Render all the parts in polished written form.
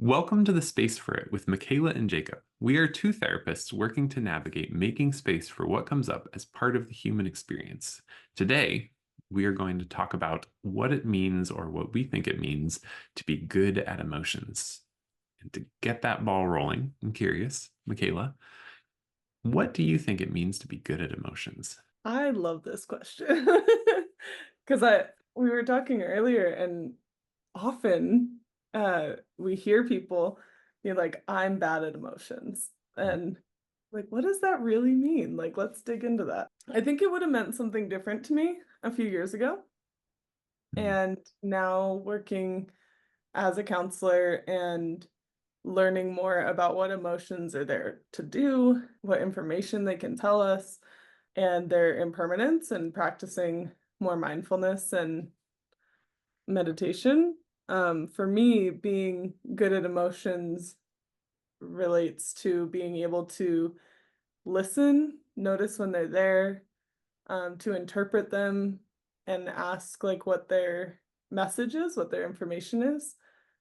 Welcome to the Space for It with Makayla and Jacob. We are two therapists working to navigate making space for what comes up as part of the human experience. Today, we are going to talk about what it means or what we think it means to be good at emotions. And to get that ball rolling, I'm curious, Makayla, what do you think it means to be good at emotions? I love this question because I we were talking earlier, and often we hear people be like, "I'm bad at emotions," and like, what does that really mean? Like, let's dig into that. I think it would have meant something different to me a few years ago, Mm, and now working as a counselor and learning more about what emotions are there to do, what information they can tell us, and their impermanence, and practicing more mindfulness and meditation. For me, being good at emotions relates to being able to listen, notice when they're there, to interpret them and ask like what their message is, what their information is,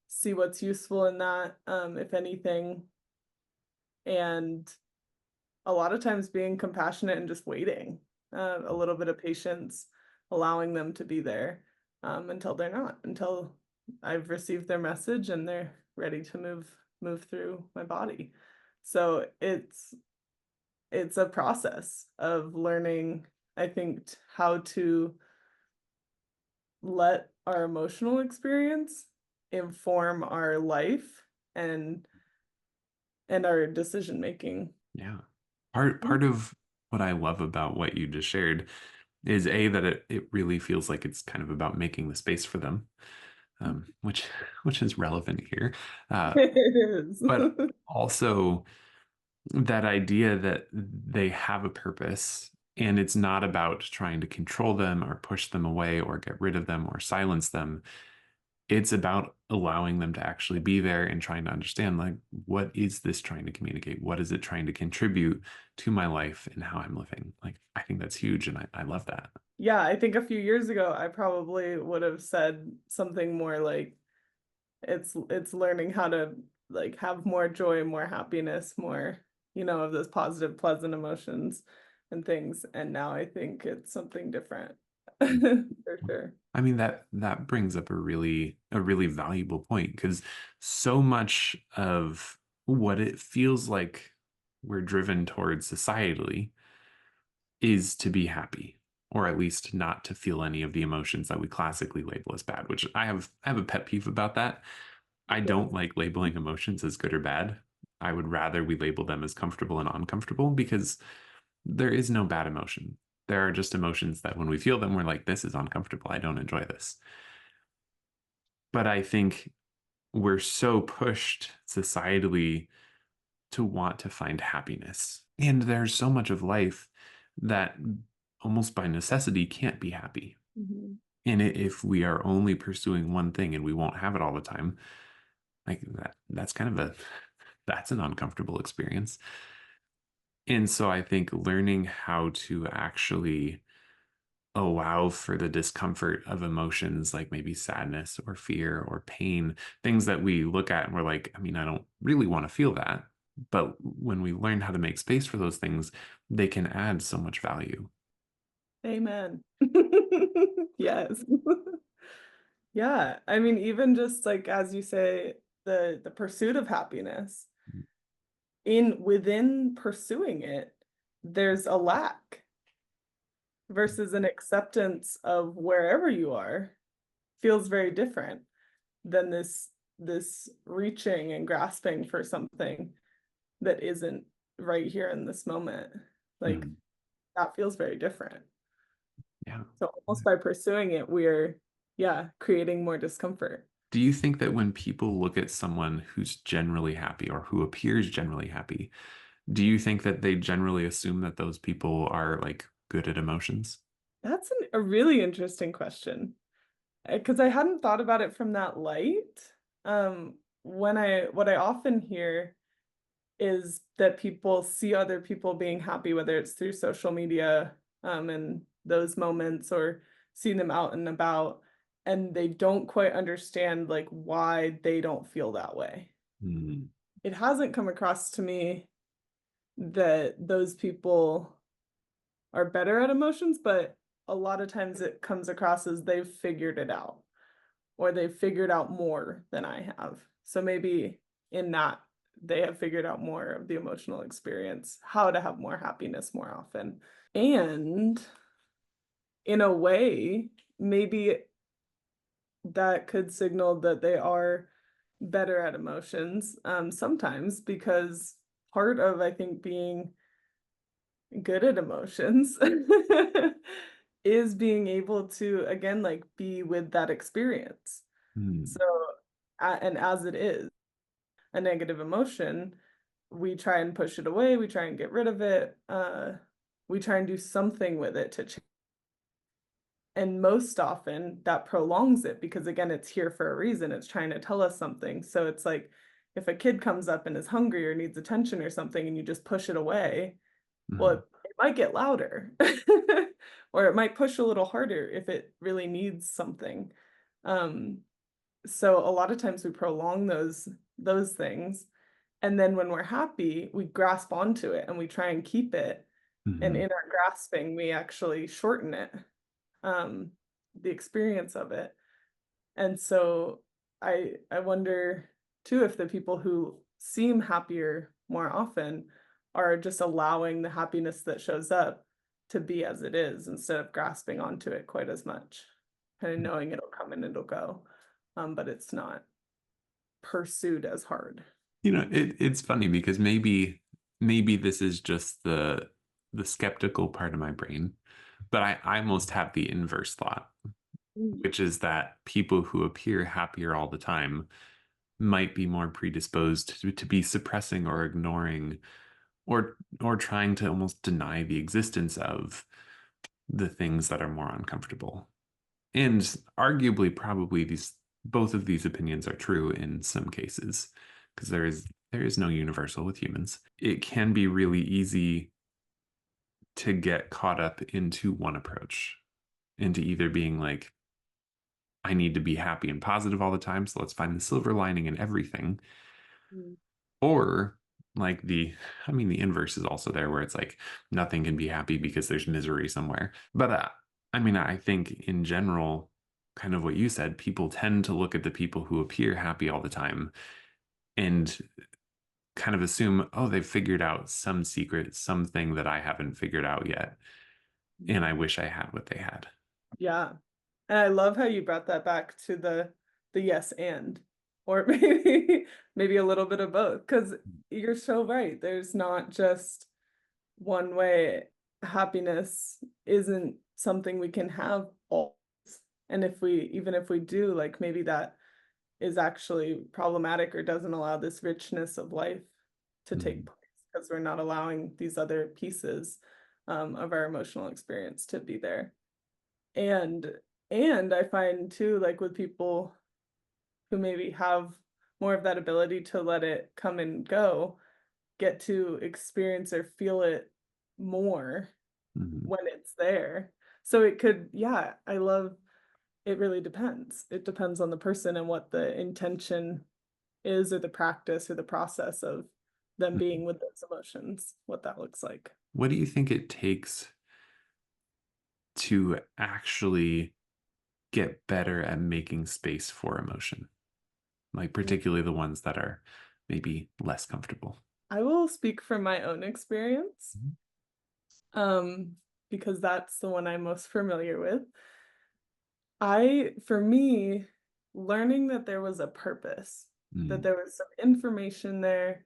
see what's useful in that, if anything, and a lot of times being compassionate and just waiting, a little bit of patience, allowing them to be there, until they're not, until I've received their message and they're ready to move through my body. So it's a process of learning, I think, how to let our emotional experience inform our life and our decision making. yeah. Part of what I love about what you just shared is that it really feels like it's kind of about making the space for them, which which is relevant here. Uh, It is. but also that idea that they have a purpose and it's not about trying to control them or push them away or get rid of them or silence them. It's about allowing them to actually be there and trying to understand, like, what is this trying to communicate? What is it trying to contribute to my life and how I'm living? Like, I think that's huge. And I love that. Yeah, I think a few years ago, I probably would have said something more like it's learning how to like have more joy, more happiness, more, of those positive, pleasant emotions and things. And now I think it's something different. For sure. I mean that brings up a really valuable point because so much of what it feels like we're driven towards societally is to be happy or at least not to feel any of the emotions that we classically label as bad, which I have a pet peeve about that. I don't Yes. like labeling emotions as good or bad. I would rather we label them as comfortable and uncomfortable because there is no bad emotion. There are just emotions that when we feel them, we're like, this is uncomfortable. I don't enjoy this. But I think we're so pushed societally to want to find happiness. And there's so much of life that almost by necessity can't be happy. Mhm. And if we are only pursuing one thing and we won't have it all the time, like that's kind of a that's an uncomfortable experience. And so I think learning how to actually allow for the discomfort of emotions like maybe sadness or fear or pain, things that we look at and we're like, I mean, I don't really want to feel that. But when we learn how to make space for those things, they can add so much value. Amen. Yes. Yeah. I mean, even just like as you say, the pursuit of happiness, in within pursuing it, there's a lack versus an acceptance of wherever you are feels very different than this reaching and grasping for something that isn't right here in this moment. Like Mhm. that feels very different. Yeah. So almost by pursuing it, we're, yeah, creating more discomfort. Do you think that when people look at someone who's generally happy or who appears generally happy, do you think that they generally assume that those people are like good at emotions? That's a really interesting question because I hadn't thought about it from that light. What I often hear is that people see other people being happy, whether it's through social media, and those moments, or seeing them out and about, and they don't quite understand like why they don't feel that way. Mm, It hasn't come across to me that those people are better at emotions, but a lot of times it comes across as they've figured it out or they've figured out more than I have. So maybe in that they have figured out more of the emotional experience, how to have more happiness more often. And in a way, maybe that could signal that they are better at emotions, sometimes because part of, I think, being good at emotions is being able to, again, like, be with that experience. mm, So, and as it is a negative emotion, we try and push it away, we try and get rid of it, we try and do something with it to change. And most often, that prolongs it because, again, it's here for a reason, it's trying to tell us something. So it's like, if a kid comes up and is hungry or needs attention or something and you just push it away, well, mm, it might get louder, or it might push a little harder if it really needs something. Um, so a lot of times we prolong those things, and then when we're happy, we grasp onto it and we try and keep it, and mhm. in our grasping, we actually shorten it, um, the experience of it. And so I wonder too if the people who seem happier more often are just allowing the happiness that shows up to be as it is instead of grasping onto it quite as much, kind of knowing it'll come and it'll go, but it's not pursued as hard. It's funny because maybe this is just the skeptical part of my brain, but I almost have the inverse thought, Mm, which is that people who appear happier all the time might be more predisposed to be suppressing or ignoring or trying to almost deny the existence of the things that are more uncomfortable. And arguably, probably these both of these opinions are true in some cases, because there is no universal with humans. It can be really easy to get caught up into one approach, into either being like, I need to be happy and positive all the time, so let's find the silver lining in everything. mm, Or like the inverse is also there where it's like nothing can be happy because there's misery somewhere. But I think in general, kind of what you said, people tend to look at the people who appear happy all the time and kind of assume, oh, they've figured out some secret, something that I haven't figured out yet. And I mm. wish I had what they had. Yeah. And I love how you brought that back to the yes and, or maybe a little bit of both, because you're so right. There's not just one way. Happiness isn't something we can have always. And even if we do, like maybe that is actually problematic or doesn't allow this richness of life to take Mhm. place because we're not allowing these other pieces of our emotional experience to be there. And and I find too, like with people who maybe have more of that ability to let it come and go, get to experience or feel it more Mhm. when it's there. So it could, yeah, I love it really depends. It depends on the person and what the intention is or the practice or the process of them Mhm. being with those emotions, what that looks like. What do you think it takes to actually get better at making space for emotion? Like particularly the ones that are maybe less comfortable. I will speak from my own experience, Mhm. um, because that's the one I'm most familiar with. For me, learning that there was a purpose, that Mm, there was some information there,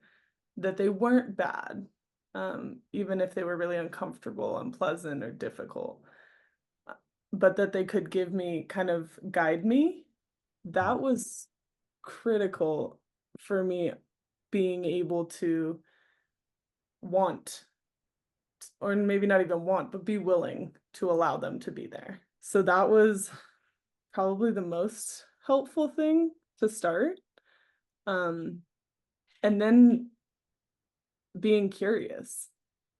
that they weren't bad, even if they were really uncomfortable, unpleasant, or difficult, uh, but that they could give me kind of guide me, mm, that was critical for me being able to want, or maybe not even want, but be willing to allow them to be there. So that was probably the most helpful thing to start. Um, and then being curious,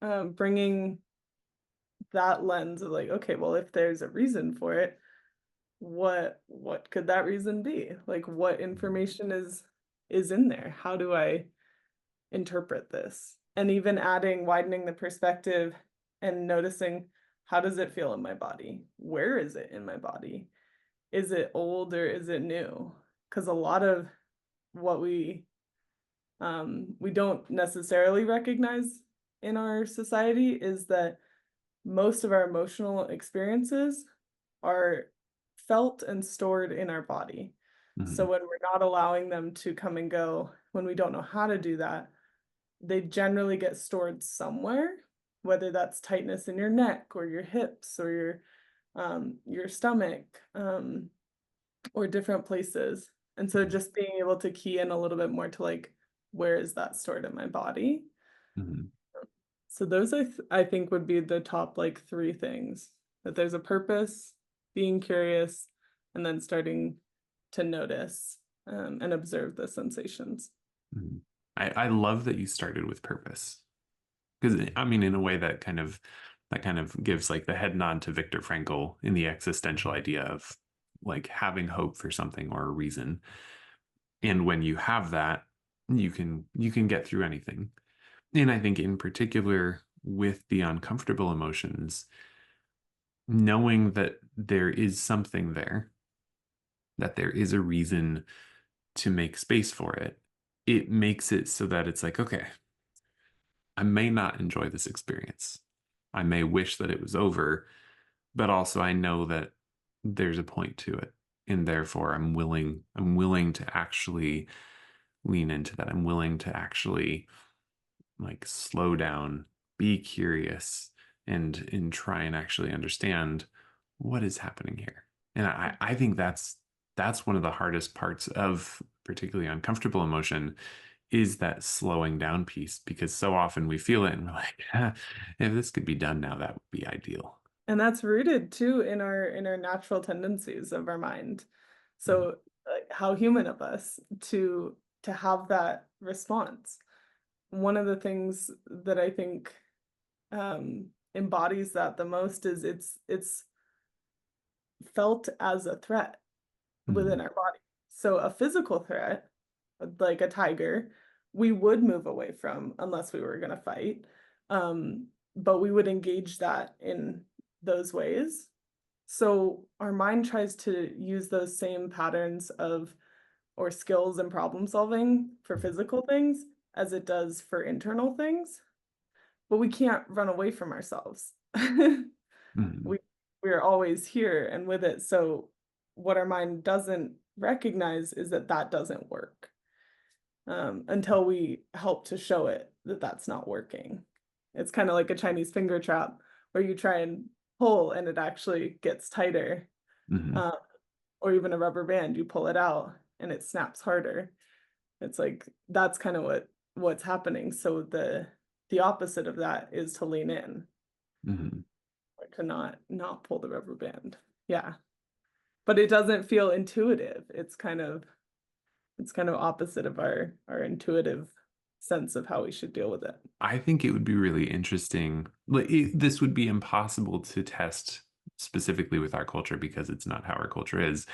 bringing that lens of like, okay, well, if there's a reason for it, what could that reason be? Like, what mm, information is? is in there? How do I interpret this? And even widening the perspective and noticing, how does it feel in my body? Where is it in my body? Is it old or is it new? Because a lot of what we don't necessarily recognize in our society is that most of our emotional experiences are felt and stored in our body. So Mhm. when we're not allowing them to come and go, when we don't know how to do that, they generally get stored somewhere, whether that's tightness in your neck or your hips or your stomach, or different places. And so Mhm. just being able to key in a little bit more to like, where is that stored in my body? Mhm. So those I think would be the top like three things, that there's a purpose, being curious, and then starting to notice and observe the sensations. Mhm. I love that you started with purpose because I mean, in a way that kind of gives like the head nod to Viktor Frankl in the existential idea of like having hope for something or a reason. And when you have that, you can get through anything. And I think in particular with the uncomfortable emotions, knowing that there is something there, that there is a reason to make space for it, it makes it so that it's like, okay, I may not enjoy this experience. I may wish that it was over, but also I know that there's a point to it. And therefore I'm willing to actually lean into that. I'm willing to actually like slow down, be curious, and try and actually understand what is happening here. And I think that's one of the hardest parts of particularly uncomfortable emotion is that slowing down piece because so often we feel it and we're like, "Ah, if this could be done now, that would be ideal." And that's rooted too in our natural tendencies of our mind. Mhm. So like, how human of us to have that response. One of the things that I think embodies that the most is it's felt as a threat within Mhm. our body. So a physical threat, like a tiger, we would move away from unless we were going to fight. But we would engage that in those ways. So our mind tries to use those same patterns of or skills and problem solving for physical things as it does for internal things, but we can't run away from ourselves. Mhm. we we're always here and with it. So what our mind doesn't recognize is that that doesn't work until we help to show it that that's not working. It's kind of like a Chinese finger trap where you try and pull and it actually gets tighter, Mhm. uh, or even a rubber band, you pull it out and it snaps harder. It's like that's kind of what's happening. So the opposite of that is to lean in Mhm. or to not pull the rubber band. Yeah. But it doesn't feel intuitive. It's kind of opposite of our intuitive sense of how we should deal with it. I think it would be really interesting. Like this would be impossible to test specifically with our culture because it's not how our culture is.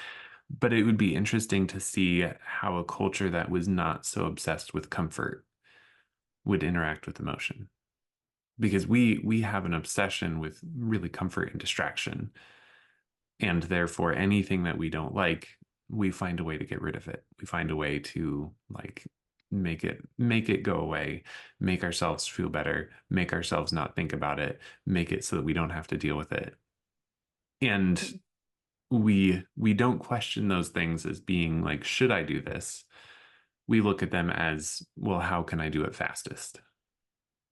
But it would be interesting to see how a culture that was not so obsessed with comfort would interact with emotion. Because we have an obsession with really comfort and distraction. And therefore anything that we don't like, we find a way to get rid of it. We find a way to like make it go away, make ourselves feel better, make ourselves not think about it, make it so that we don't have to deal with it. And Mhm. we don't question those things as being like, should I do this? We look at them as, well, how can I do it fastest?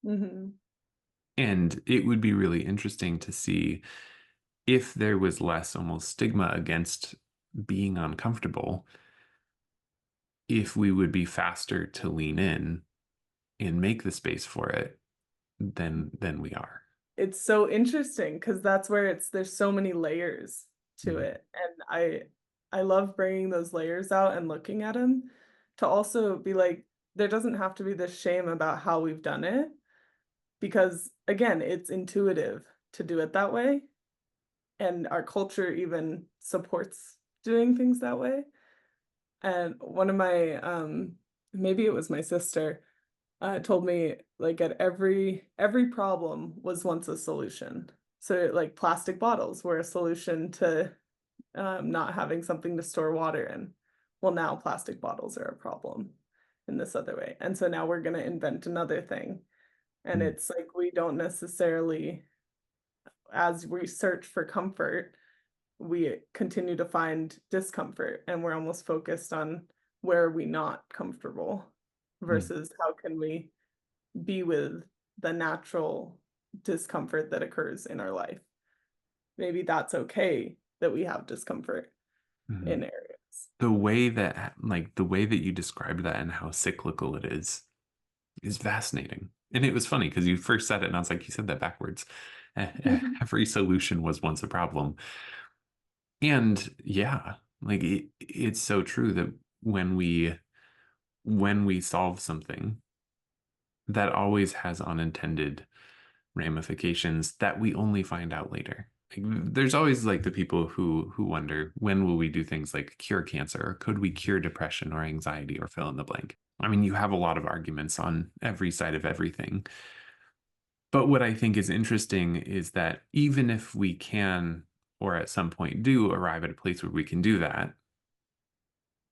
Mhm. And it would be really interesting to see if there was less almost stigma against being uncomfortable, if we would be faster to lean in and make the space for it than we are. It's so interesting because that's where there's so many layers to Mhm. it. And I love bringing those layers out and looking at them to also be like, there doesn't have to be this shame about how we've done it because again, it's intuitive to do it that way. And our culture even supports doing things that way. And one of my maybe it was my sister, told me, like, at every problem was once a solution. So, like, plastic bottles were a solution to, not having something to store water in. Well, now plastic bottles are a problem in this other way, and so now we're gonna invent another thing, and Mm, it's like we don't necessarily as we search for comfort, we continue to find discomfort, and we're almost focused on where are we not comfortable mm, versus how can we be with the natural discomfort that occurs in our life. Maybe that's okay that we have discomfort mhm. in areas. The way that you described that and how cyclical it is fascinating. And it was funny because you first said it and I was like, you said that backwards. Every solution was once a problem. And yeah, like it's so true that when we solve something, that always has unintended ramifications that we only find out later. Like, there's always like the people who wonder when will we do things like cure cancer or could we cure depression or anxiety or fill in the blank. I mean, you have a lot of arguments on every side of everything. But what I think is interesting is that even if we can or at some point do arrive at a place where we can do that,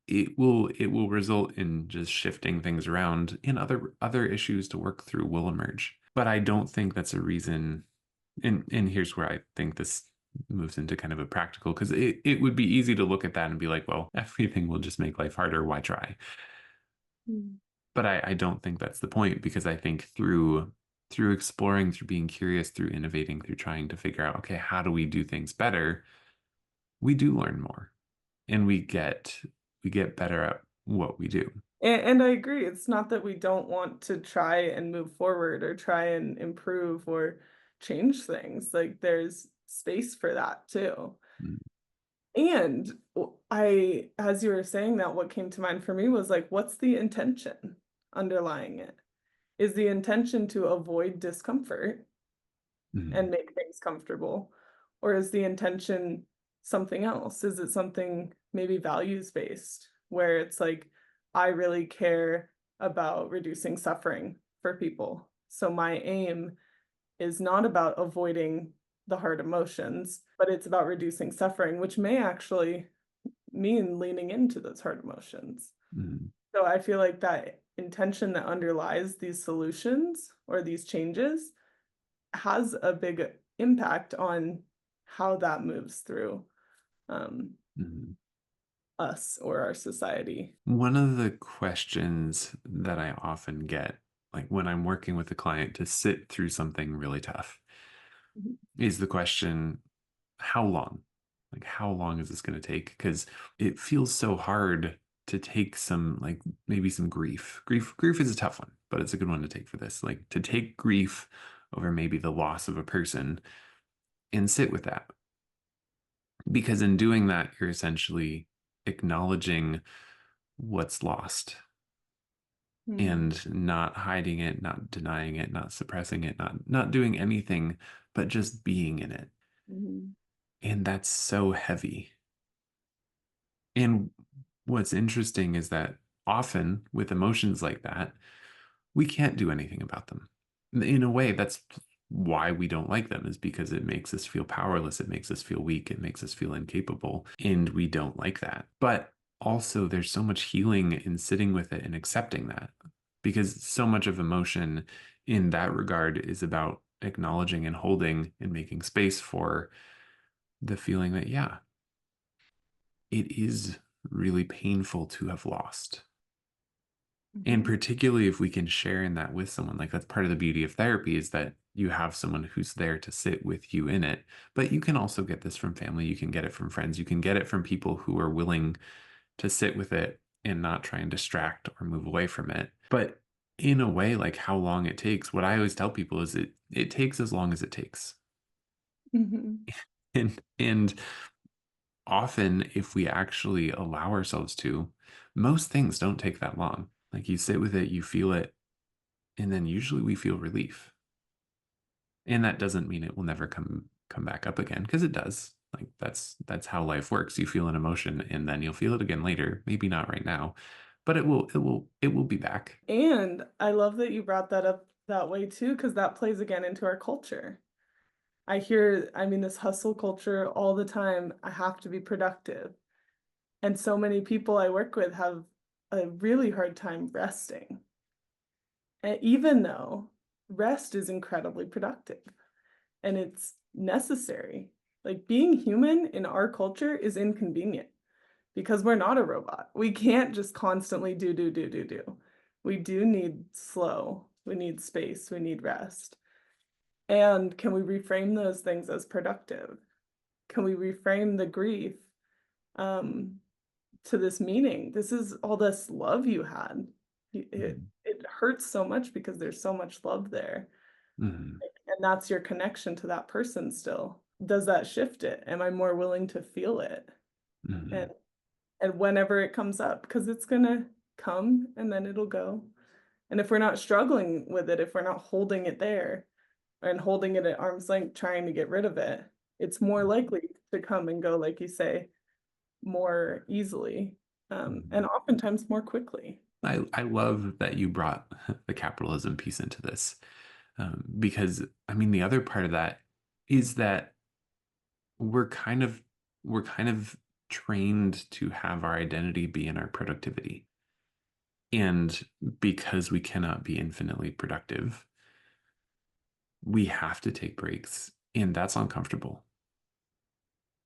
it will result in just shifting things around and other issues to work through will emerge. But I don't think that's a reason, and here's where I think this moves into kind of a practical, because it would be easy to look at that and be like, well, everything will just make life harder, why try? Mm. But I don't think that's the point, because I think through exploring, through being curious, through innovating, through trying to figure out, okay, how do we do things better, we do learn more and we get better at what we do. And I agree, it's not that we don't want to try and move forward or try and improve or change things, like, there's space for that too. Mm, And I as you were saying that, what came to mind for me was, like, what's the intention underlying it? Is the intention to avoid discomfort mm, and make things comfortable? Or is the intention something else? Is it something maybe values-based, where it's like, I really care about reducing suffering for people. So my aim is not about avoiding the hard emotions, but it's about reducing suffering, which may actually mean leaning into those hard emotions. mm, So I feel like that intention that underlies these solutions or these changes has a big impact on how that moves through, um, mm. us or our society. One of the questions that I often get, like when I'm working with a client to sit through something really tough, Mhm, is the question, how long? Like, how long is this going to take? Because it feels so hard to take some, like, maybe some grief. Grief is a tough one, but it's a good one to take for this. Like, to take grief over maybe the loss of a person and sit with that. Because in doing that, you're essentially acknowledging what's lost mhm, and not hiding it, not denying it, not suppressing it, not doing anything, but just being in it. mhm, And that's so heavy. And what's interesting is that often with emotions like that, we can't do anything about them. In a way, that's why we don't like them, is because it makes us feel powerless. It makes us feel weak. It makes us feel incapable. And we don't like that. But also, there's so much healing in sitting with it and accepting that, because so much of emotion in that regard is about acknowledging and holding and making space for the feeling that, yeah, it is really painful to have lost. And mhm, particularly if we can share in that with someone, like that's part of the beauty of therapy, is that you have someone who's there to sit with you in it. But you can also get this from family, you can get it from friends, you can get it from people who are willing to sit with it and not try and distract or move away from it. But in a way, like how long it takes, what I always tell people is it takes as long as it takes. mhm, And often if we actually allow ourselves to, most things don't take that long. Like you sit with it, you feel it, and then usually we feel relief. And that doesn't mean it will never come back up again, because it does. Like that's how life works. You feel an emotion and then you'll feel it again later, maybe not right now, but it will be back. And I love that you brought that up that way too, because that plays again into our culture. I mean, this hustle culture all the time. I have to be productive. And so many people I work with have a really hard time resting. And even though rest is incredibly productive and it's necessary. Like being human in our culture is inconvenient because we're not a robot. We can't just constantly do. We do need slow. We need space. We need rest. And can we reframe those things as productive? Can we reframe the grief um, to this meaning? This is all this love you had. Mhm. It hurts so much because there's so much love there. Mhm. And that's your connection to that person still. Does that shift it? Am I more willing to feel it? And Mhm. whenever it comes up, because it's gonna come and then it'll go. And if we're not struggling with it, if we're not holding it there and holding it at arm's length, trying to get rid of it, it's more likely to come and go, like you say, more easily, and Mhm. oftentimes more quickly. I love that you brought the capitalism piece into this, because I mean the other part of that is that we're kind of we're kind of trained to have our identity be in our productivity. And because we cannot be infinitely productive, we have to take breaks, and that's uncomfortable.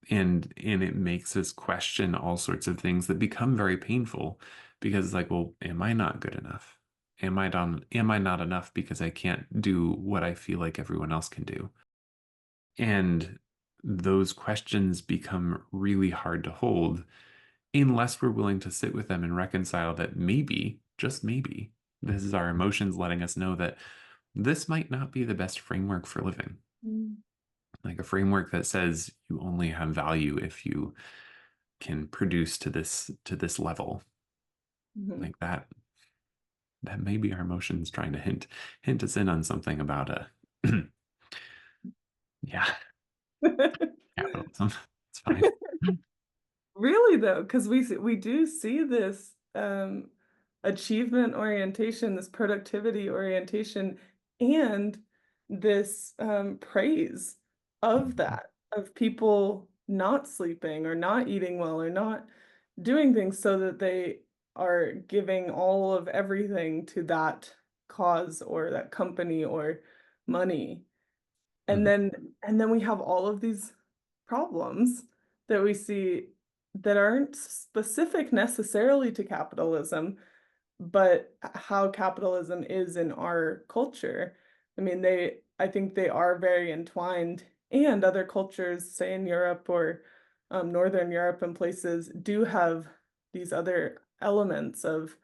And it makes us question all sorts of things that become very painful because it's like, well, am I not good enough? Am I not enough because I can't do what I feel like everyone else can do? And those questions become really hard to hold unless we're willing to sit with them and reconcile that maybe, just maybe, this is our emotions letting us know that this might not be the best framework for living. Mm. Like a framework that says you only have value if you can produce to this level. Mhm. Like that may be our emotions trying to hint us in on something about yeah, capitalism. It's fine. Really though, because we do see this achievement orientation, this productivity orientation, and this praise of Mhm. that, of people not sleeping or not eating well or not doing things so that they are giving all of everything to that cause or that company or money. And Mhm. then we have all of these problems that we see that aren't specific necessarily to capitalism, but how capitalism is in our culture. I mean, I think they are very entwined, and other cultures, say in Europe or Northern Europe and places, do have these other elements of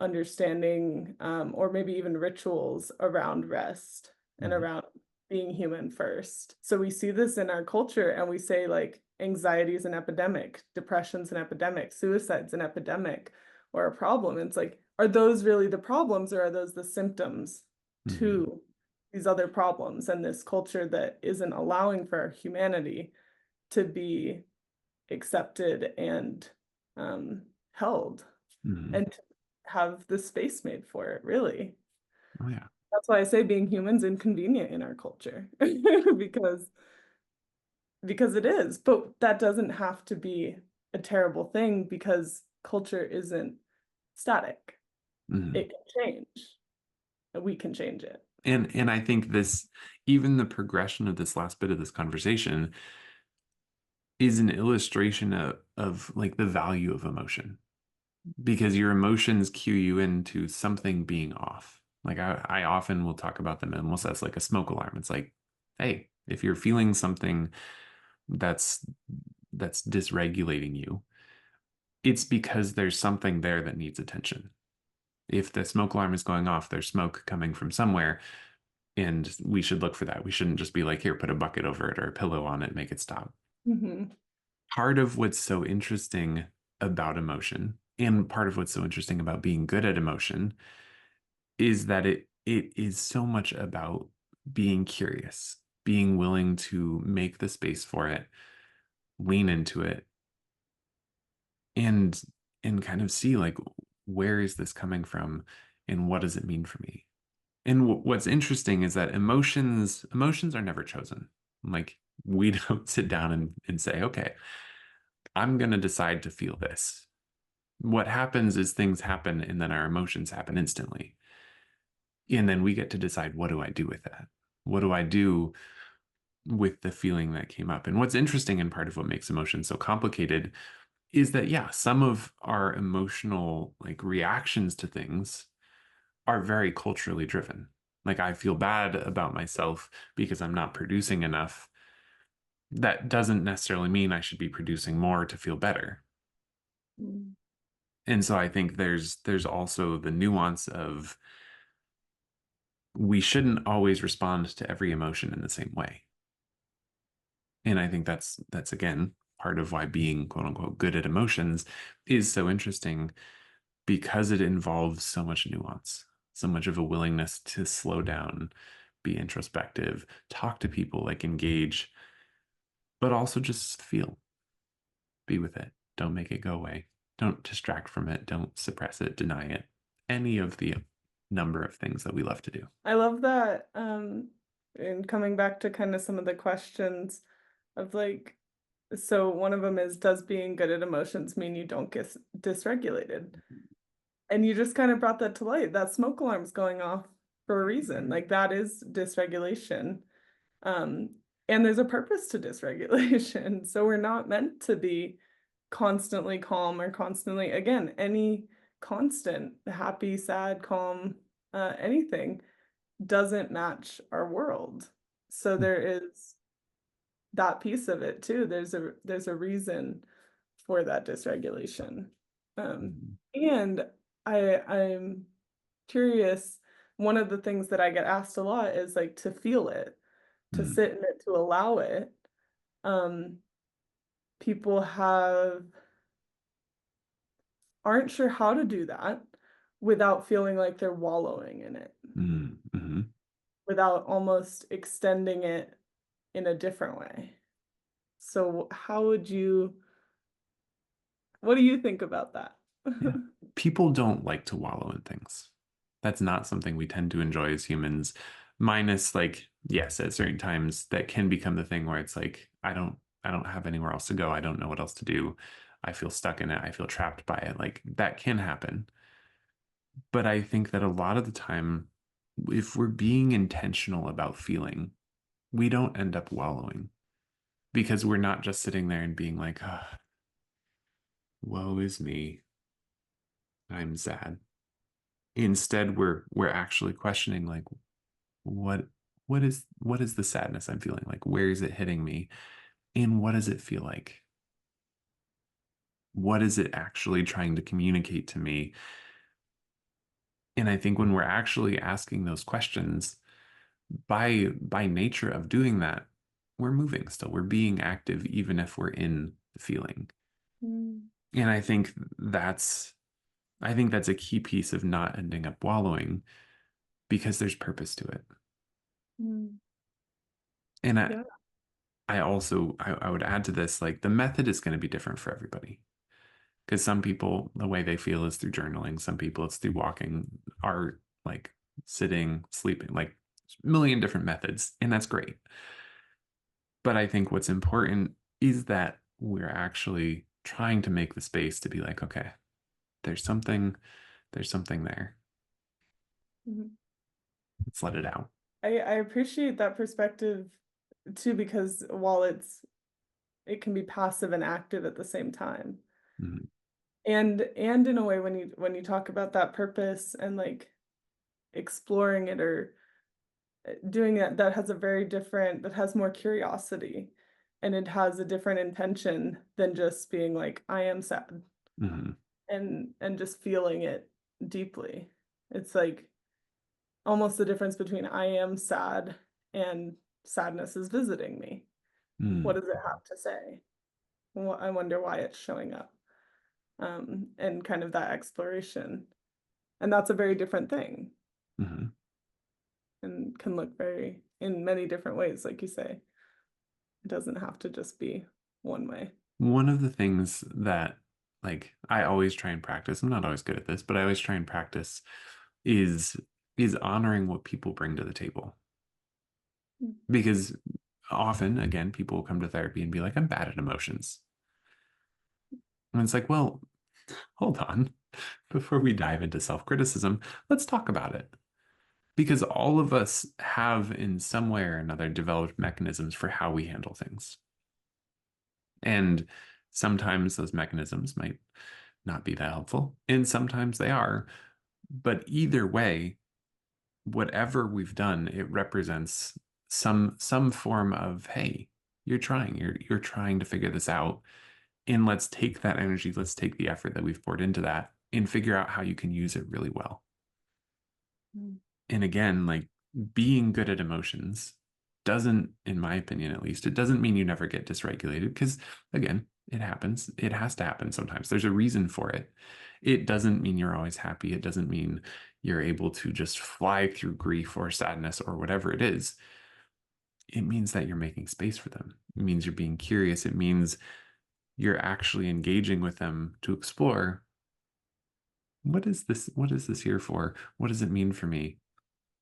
understanding, or maybe even rituals around rest and Mhm. around being human first. So we see this in our culture and we say like anxiety is an epidemic, depression's an epidemic, suicide's an epidemic or a problem. It's like, are those really the problems or are those the symptoms Mhm. to these other problems and this culture that isn't allowing for our humanity to be accepted and held? Mhm. And to have the space made for it, really. Oh yeah. That's why I say being human's inconvenient in our culture because it is. But that doesn't have to be a terrible thing because culture isn't static. Mhm. It can change, and we can change it. And I think this, even the progression of this last bit of this conversation is an illustration of like the value of emotion because your emotions cue you into something being off. Like I often will talk about them almost as like a smoke alarm. It's like, hey, if you're feeling something that's that's dysregulating you, it's because there's something there that needs attention. If the smoke alarm is going off, there's smoke coming from somewhere, and we should look for that. We shouldn't just be like, here, put a bucket over it or a pillow on it, make it stop. Mhm. Part of what's so interesting about emotion and part of what's so interesting about being good at emotion is that it is so much about being curious, being willing to make the space for it, lean into it, and and kind of see like where is this coming from and what does it mean for me? And what's interesting is that emotions are never chosen. Like we don't sit down and say, okay, I'm going to decide to feel this. What happens is things happen and then our emotions happen instantly. And then we get to decide, what do I do with that? What do I do with the feeling that came up? And what's interesting and part of what makes emotions so complicated is that, yeah, some of our emotional like reactions to things are very culturally driven. Like I feel bad about myself because I'm not producing enough. That doesn't necessarily mean I should be producing more to feel better. Mm. And so I think there's also the nuance of we shouldn't always respond to every emotion in the same way. And I think that's again part of why being quote unquote good at emotions is so interesting because it involves so much nuance, so much of a willingness to slow down, be introspective, talk to people, like engage, but also just feel, be with it. Don't make it go away. Don't distract from it. Don't suppress it, deny it. Any of the number of things that we love to do. I love that, and coming back to kind of some of the questions of like, so one of them is, does being good at emotions mean you don't get dysregulated? And you just kind of brought that to light. That smoke alarm's going off for a reason. Like that is dysregulation. Um, and there's a purpose to dysregulation. So we're not meant to be constantly calm or constantly, again, any constant, happy, sad, calm, anything doesn't match our world. So there is that piece of it too. There's a reason for that dysregulation. And I'm curious, one of the things that I get asked a lot is like to feel it, to Mm, sit in it, to allow it. Um, People aren't sure how to do that without feeling like they're wallowing in it, mm, mhm. without almost extending it in a different way. So what do you think about that? Yeah. People don't like to wallow in things. That's not something we tend to enjoy as humans. Minus like, yes, at certain times that can become the thing where it's like, I don't have anywhere else to go. I don't know what else to do. I feel stuck in it. I feel trapped by it. Like that can happen. But I think that a lot of the time, if we're being intentional about feeling, we don't end up wallowing because we're not just sitting there and being like, "Ah, woe is me. I'm sad." Instead, we're actually questioning like what what is the sadness I'm feeling? Like where is it hitting me? And what does it feel like? What is it actually trying to communicate to me? And I think when we're actually asking those questions, by nature of doing that, we're moving still. We're being active even if we're in the feeling. Mm, And I think that's a key piece of not ending up wallowing because there's purpose to it. mm, And yeah. I would add to this, like the method is going to be different for everybody. Because some people, the way they feel is through journaling. Some people it's through walking, art, like sitting, sleeping, like a million different methods. And that's great. But I think what's important is that we're actually trying to make the space to be like, okay, there's something, there's something there. Mhm. Let's let it out. I appreciate that perspective too, because while it can be passive and active at the same time. Mhm. And in a way when you talk about that purpose and like exploring it or doing it, that has a very different, that has more curiosity and it has a different intention than just being like, I am sad Mhm. and just feeling it deeply. It's like almost the difference between I am sad and sadness is visiting me. What Mhm. does it have to say? I wonder why it's showing up. And kind of that exploration. And that's a very different thing Mhm. and can look very in many different ways, like you say. It doesn't have to just be one way. One of the things that like I always try and practice. I'm not always good at this, but I always try and practice is is honoring what people bring to the table. Mm. Because often, again, people will come to therapy and be like, I'm bad at emotions. And it's like, well, hold on. Before we dive into self-criticism, let's talk about it. Because all of us have, in some way or another, developed mechanisms for how we handle things. And sometimes those mechanisms might not be that helpful, and sometimes they are. But either way, whatever we've done, it represents some form of, hey, you're trying to figure this out. And let's take that energy, let's take the effort that we've poured into that and figure out how you can use it really well. Mm. And again, like being good at emotions doesn't, in my opinion at least, it doesn't mean you never get dysregulated because, again, it happens. It has to happen sometimes. There's a reason for it. It doesn't mean you're always happy. It doesn't mean you're able to just fly through grief or sadness or whatever it is. It means that you're making space for them. It means you're being curious. It means you're actually engaging with them to explore what is this? What is this here for? What does it mean for me?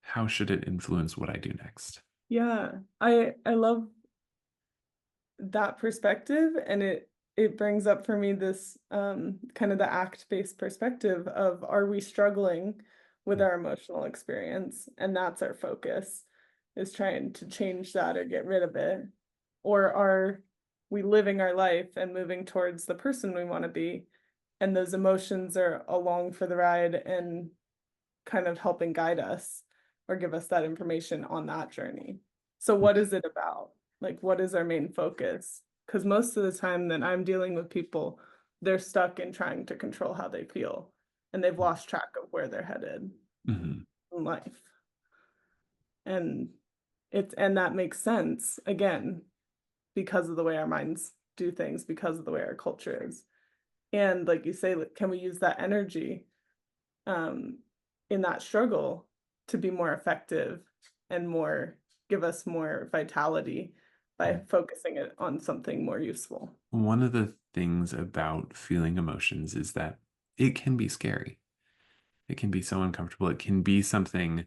How should it influence what I do next? Yeah, I love that perspective, and it brings up for me this kind of the act-based perspective of, are we struggling with our emotional experience, and that's our focus, is trying to change that or get rid of it, or are we living our life and moving towards the person we want to be, and those emotions are along for the ride and kind of helping guide us or give us that information on that journey. So what is it about? Like, what is our main focus? Because most of the time that I'm dealing with people, they're stuck in trying to control how they feel, and they've lost track of where they're headed Mhm. in life. And and that makes sense, again, because of the way our minds do things, because of the way our culture is. And like you say, like, can we use that energy um, in that struggle to be more effective and more give us more vitality by focusing it on something more useful. One of the things about feeling emotions is that it can be scary. It can be so uncomfortable. It can be something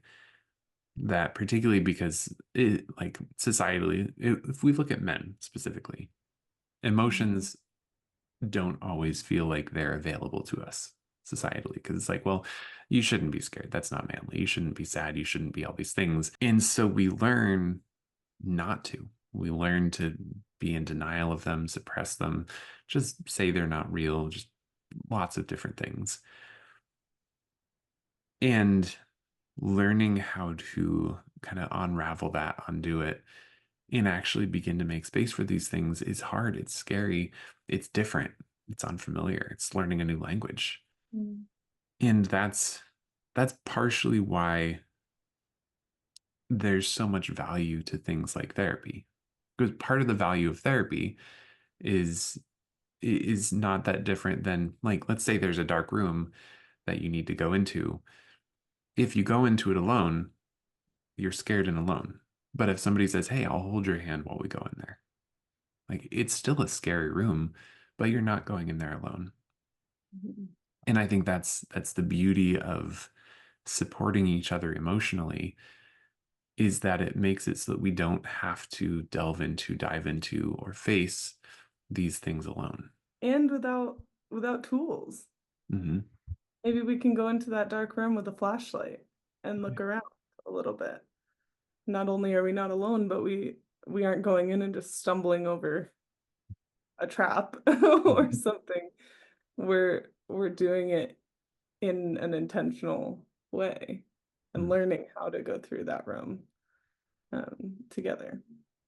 that, particularly because it, like societally, if we look at men specifically, Mhm. emotions don't always feel like they're available to us societally because it's like, well, you shouldn't be scared. That's not manly. You shouldn't be sad. You shouldn't be all these things. And so we learn not to. We learn to be in denial of them, suppress them, just say they're not real, just lots of different things. And learning how to kind of unravel that, undo it, and actually begin to make space for these things is hard. It's scary. It's different. It's unfamiliar. It's learning a new language. Mm. And that's partially why there's so much value to things like therapy. Because part of the value of therapy is is not that different than, like, let's say there's a dark room that you need to go into. If you go into it alone, you're scared and alone. But if somebody says, "Hey, I'll hold your hand while we go in there," like it's still a scary room, but you're not going in there alone. Mhm. And I think that's the beauty of supporting each other emotionally, is that it makes it so that we don't have to dive into, or face these things alone. And without tools. Hmm. Maybe we can go into that dark room with a flashlight and look around a little bit. Not only are we not alone, but we aren't going in and just stumbling over a trap or Hmm. something. We're doing it in an intentional way and learning how to go through that room together.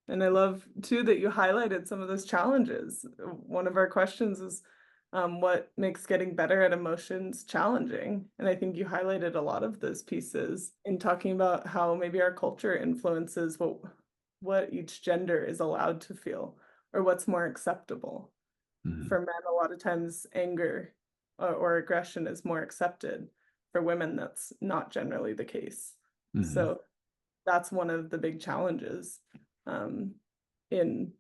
And I love too that you highlighted some of those challenges. One of our questions is what makes getting better at emotions challenging? And I think you highlighted a lot of those pieces in talking about how maybe our culture influences what each gender is allowed to feel or what's more acceptable. Hmm. For men, a lot of times anger or aggression is more accepted. For women, that's not generally the case. Hmm. So that's one of the big challenges um, in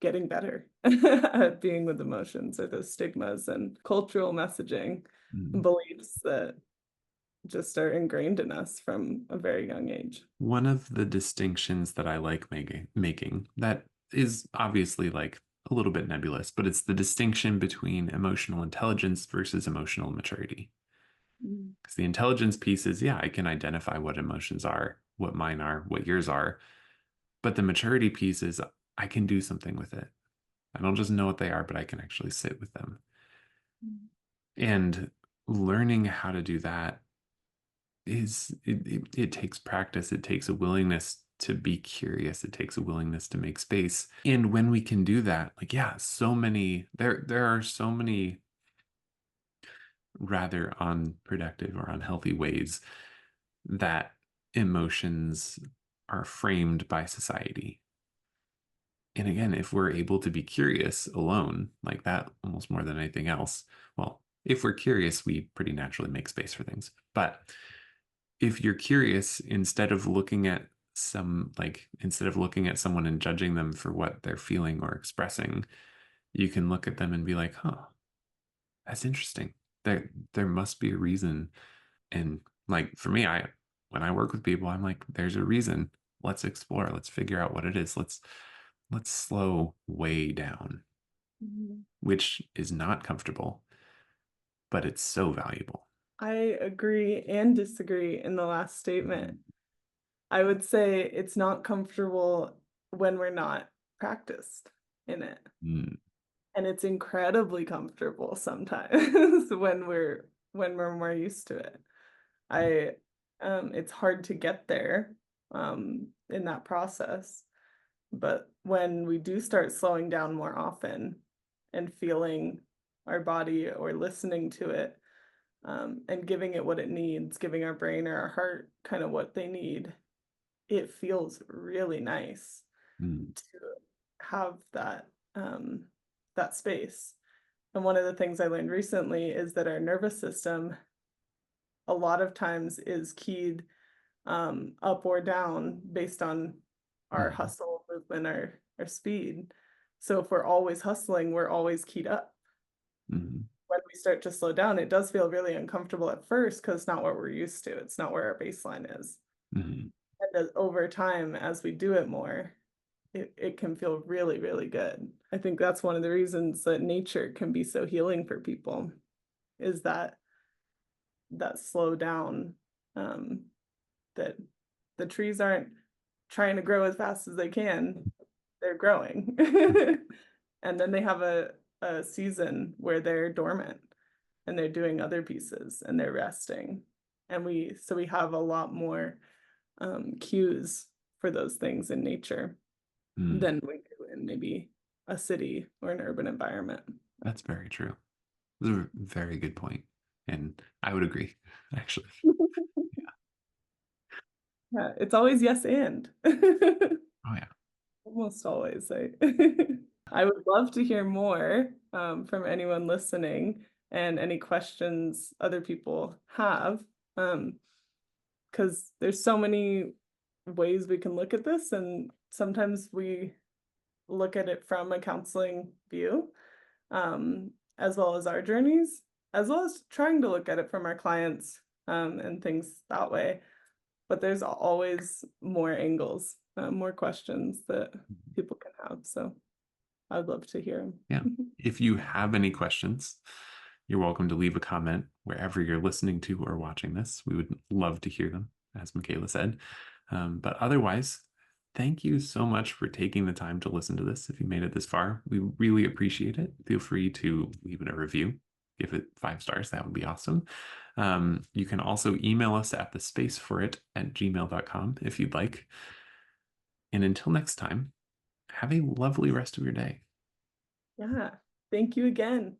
getting better at being with emotions or those stigmas and cultural messaging and Mm. beliefs that just are ingrained in us from a very young age. One of the distinctions that I like making that is obviously like a little bit nebulous, but it's the distinction between emotional intelligence versus emotional maturity. Mm. Because the intelligence piece is, yeah, I can identify what emotions are, what mine are, what yours are. But the maturity piece is, I can do something with it. I don't just know what they are, but I can actually sit with them. Mm. And learning how to do that it takes practice. It takes a willingness to be curious. It takes a willingness to make space. And when we can do that, like, yeah, there are so many rather unproductive or unhealthy ways that emotions are framed by society. And again, if we're able to be curious alone, like that, almost more than anything else, well, if we're curious, we pretty naturally make space for things. But if you're curious, instead of looking at someone and judging them for what they're feeling or expressing, you can look at them and be like, huh, that's interesting. There must be a reason. And like for me, I when I work with people, I'm like, there's a reason. Let's explore. Let's figure out what it is. Let's slow way down, Mhm. which is not comfortable, but it's so valuable. I agree and disagree in the last statement. Mhm. I would say it's not comfortable when we're not practiced in it. Mm, And it's incredibly comfortable sometimes when we're more used to it. I it's hard to get there in that process. But when we do start slowing down more often and feeling our body or listening to it, and giving it what it needs, giving our brain or our heart kind of what they need, it feels really nice mm, to have that space. And one of the things I learned recently is that our nervous system a lot of times is keyed up or down based on our mm, hustle, movement, our speed. So if we're always hustling, we're always keyed up. mm, When we start to slow down, it does feel really uncomfortable at first because it's not what we're used to. It's not where our baseline is. mm, And as over time, as we do it more, it can feel really, really good. I think that's one of the reasons that nature can be so healing for people is that slow down, um, that the trees aren't trying to grow as fast as they can, they're growing. And then they have a season where they're dormant and they're doing other pieces and they're resting. And we have a lot more cues for those things in nature mm. than we do in maybe a city or an urban environment. That's very true. That's a very good point. And I would agree, actually. Yeah, it's always yes and. Oh, yeah. Almost always. I would love to hear more from anyone listening and any questions other people have, because there's so many ways we can look at this, and sometimes we look at it from a counseling view, as well as our journeys, as well as trying to look at it from our clients and things that way. But there's always more angles, more questions that people can have. So I'd love to hear Yeah. them. If you have any questions, you're welcome to leave a comment wherever you're listening to or watching this. We would love to hear them, as Makayla said. But otherwise, thank you so much for taking the time to listen to this. If you made it this far, we really appreciate it. Feel free to leave it a review. Give it 5 stars. That would be awesome. You can also email us at thespaceforit@gmail.com if you'd like. And until next time, have a lovely rest of your day. Yeah. Thank you again.